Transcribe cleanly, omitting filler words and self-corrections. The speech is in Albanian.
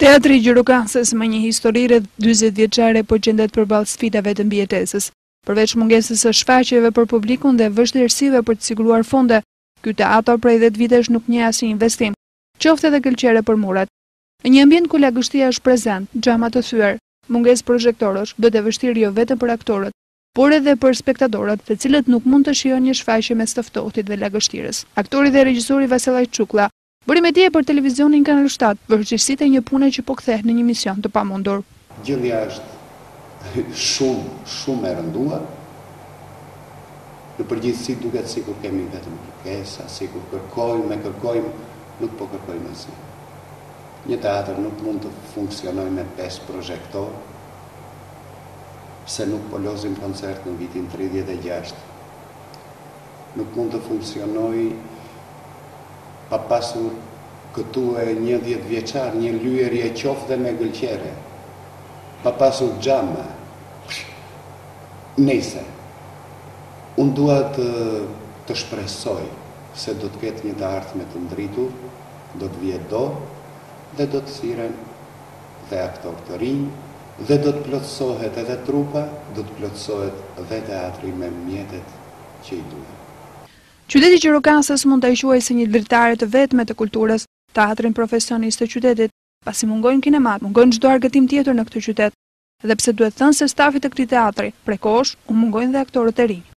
Teatri Gjirokancës, me një histori rreth 40 vjeçare, po gjendet përballë sfidave të mbijetesës. Përveç mungesës së shfaqjeve për publikun dhe vështirësive për të siguruar fonde, ky teatr prej 10 vitesh nuk njeh asnjë investim, qoftë edhe gëlqere për muret. Në një ambient ku lagështia është prezent, xhama të thyer, mungesë projektorësh, bëhet e vështirë jo vetëm për aktorët, por edhe për spektatorët, të cilët nuk mund të shijojnë një shfaqje mes të ftohtit dhe lagështirës. Aktori dhe regjisori Vasilaj Çuklla bëri me dije për televizionin Kanal 7 vërtetësitë e një pune që po kthehet në një mision të pamundur. Gjendja është shumë e rënduar. Në përgjithësi duket sikur kemi vetëm kërkesa, sikur kërkojmë, nuk po kërkojmë asnjë. Një teatr nuk mund të funksionojë me 5 projektor, se nuk po lozim koncert në vitin 36. Nuk mund të funksionojë pa pasur këtu e një 10 vjeçar, një lyerje qoftë me gëlqere, pa pasur xhama. Nëse unë dua të shpresoj se do të ketë një të ardhme të ndritur, do të vijë dhe do të thirren dhe aktorë të rinj, dhe do të plotësohet edhe trupa, do të plotësohet dhe teatri me mjetet që i duhen. Qyteti Gjirokancës mund ta quajë si një dritare të vetme të kulturës, teatrin profesionist të qytetit, pasi mungojnë kinemat, mungojnë çdo argëtim tjetër në këtë qytet. Dhe pse duhet thënë se stafi të këtij teatri, prekosh, u mungojnë dhe aktorët e rinj.